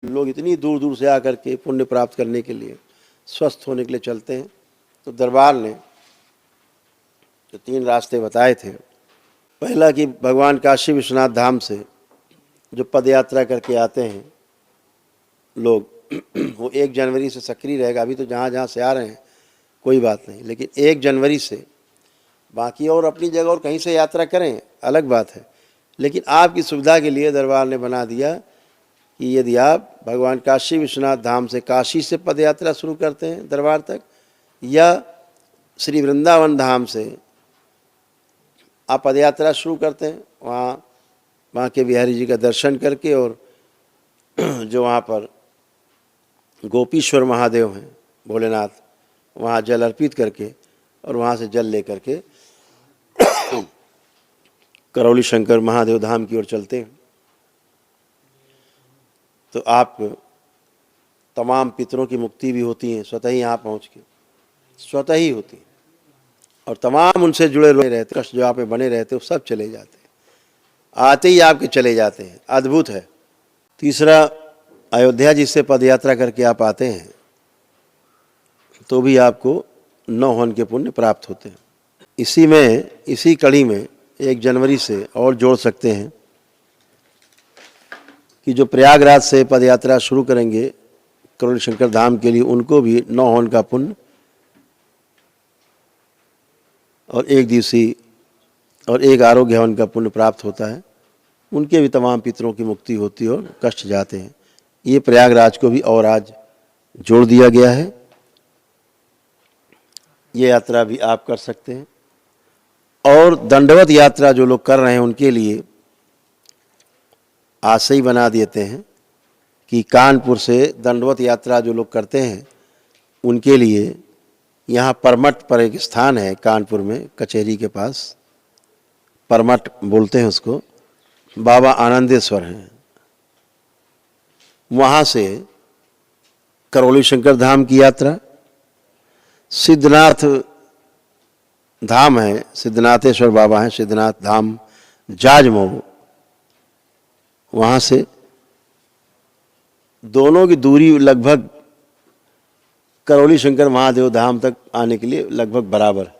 लोग इतनी दूर दूर से आकर के पुण्य प्राप्त करने के लिए, स्वस्थ होने के लिए चलते हैं। तो दरबार ने जो 3 रास्ते बताए थे, पहला कि भगवान काशी विश्वनाथ धाम से जो पद यात्रा करके आते हैं लोग, वो 1 जनवरी से सक्रिय रहेगा। अभी तो जहाँ जहाँ से आ रहे हैं कोई बात नहीं, लेकिन 1 जनवरी से बाकी और अपनी जगह और कहीं से यात्रा करें अलग बात है, लेकिन आपकी सुविधा के लिए दरबार ने बना दिया कि यदि आप भगवान काशी विश्वनाथ धाम से, काशी से पद यात्रा शुरू करते हैं दरबार तक, या श्री वृंदावन धाम से आप पद यात्रा शुरू करते हैं, वहाँ के बिहारी जी का दर्शन करके और जो वहाँ पर गोपीश्वर महादेव हैं भोलेनाथ, वहाँ जल अर्पित करके और वहाँ से जल लेकर के करौली शंकर महादेव धाम की ओर चलते हैं, तो आप तमाम पितरों की मुक्ति भी होती है स्वतः ही यहाँ पहुँच के, स्वतः ही होती है। और तमाम उनसे जुड़े रहते कष्ट जो आप में बने रहते वो सब चले जाते हैं, आते ही आपके चले जाते हैं। अद्भुत है। तीसरा, अयोध्या जी से पद यात्रा करके आप आते हैं तो भी आपको 9 हवन के पुण्य प्राप्त होते हैं। इसी कड़ी में 1 जनवरी से और जोड़ सकते हैं कि जो प्रयागराज से पद यात्रा शुरू करेंगे करौली शंकर धाम के लिए, उनको भी 9 हवन का पुण्य और 1 दिवसीय और 1 आरोग्य हवन का पुण्य प्राप्त होता है। उनके भी तमाम पितरों की मुक्ति होती है और कष्ट जाते हैं। ये प्रयागराज को भी और आज जोड़ दिया गया है। ये यात्रा भी आप कर सकते हैं। और दंडवत यात्रा जो लोग कर रहे हैं उनके लिए आज से ही बना देते हैं कि कानपुर से दंडवत यात्रा जो लोग करते हैं उनके लिए यहाँ परमठ पर एक स्थान है कानपुर में, कचहरी के पास, परमठ बोलते हैं उसको, बाबा आनंदेश्वर हैं। वहाँ से करौली शंकर धाम की यात्रा, सिद्धनाथ धाम है, सिद्धनाथेश्वर बाबा हैं, सिद्धनाथ धाम जाजमऊ, वहाँ से दोनों की दूरी लगभग करौली शंकर महादेव धाम तक आने के लिए लगभग बराबर,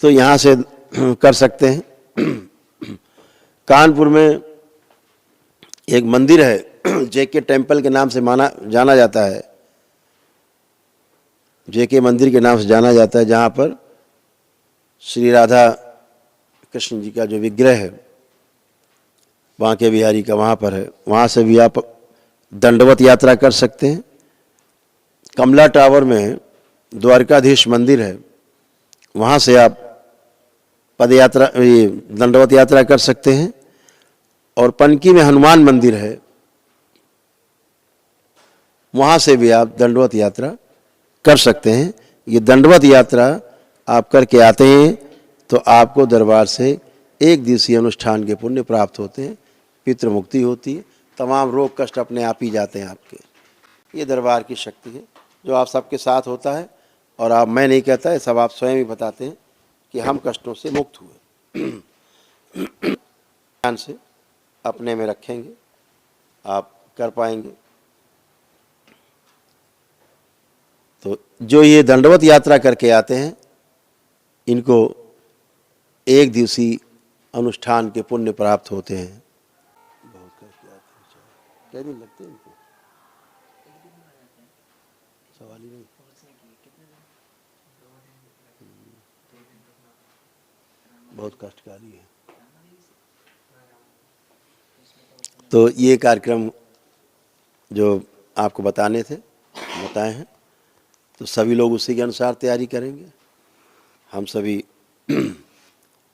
तो यहाँ से कर सकते हैं। कानपुर में एक मंदिर है, जेके टेम्पल के नाम से जाना जाता है, जेके मंदिर के नाम से जाना जाता है, जहाँ पर श्री राधा कृष्ण जी का जो विग्रह है बांके बिहारी का वहाँ पर है। वहाँ से भी आप दंडवत यात्रा कर सकते हैं। कमला टावर में द्वारकाधीश मंदिर है, वहाँ से आप दंडवत यात्रा कर सकते हैं। और पनकी में हनुमान मंदिर है, वहाँ से भी आप दंडवत यात्रा कर सकते हैं। ये दंडवत यात्रा आप करके आते हैं तो आपको दरबार से 1 दिवसीय अनुष्ठान के पुण्य प्राप्त होते हैं, पितृ मुक्ति होती है, तमाम रोग कष्ट अपने आप ही जाते हैं आपके। ये दरबार की शक्ति है जो आप सबके साथ होता है। और आप, मैं नहीं कहता है, सब आप स्वयं ही बताते हैं कि हम कष्टों से मुक्त हुए। ध्यान से अपने में रखेंगे आप कर पाएंगे। तो जो ये दंडवत यात्रा करके आते हैं इनको 1 दिवसीय अनुष्ठान के पुण्य प्राप्त होते हैं। बहुत कष्ट आते हैं, क्या दिन लगते हैं इनको? सवाल ही नहीं। बहुत कष्टकारी है। तो ये कार्यक्रम जो आपको बताए हैं, तो सभी लोग उसी के अनुसार तैयारी करेंगे। हम सभी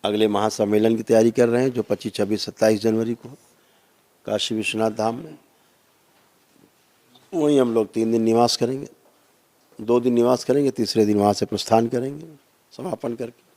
अगले महासम्मेलन की तैयारी कर रहे हैं जो 25, 26, 27 जनवरी को काशी विश्वनाथ धाम में। वहीं हम लोग 3 दिन निवास करेंगे, 2 दिन निवास करेंगे, तीसरे दिन वहाँ से प्रस्थान करेंगे समापन करके।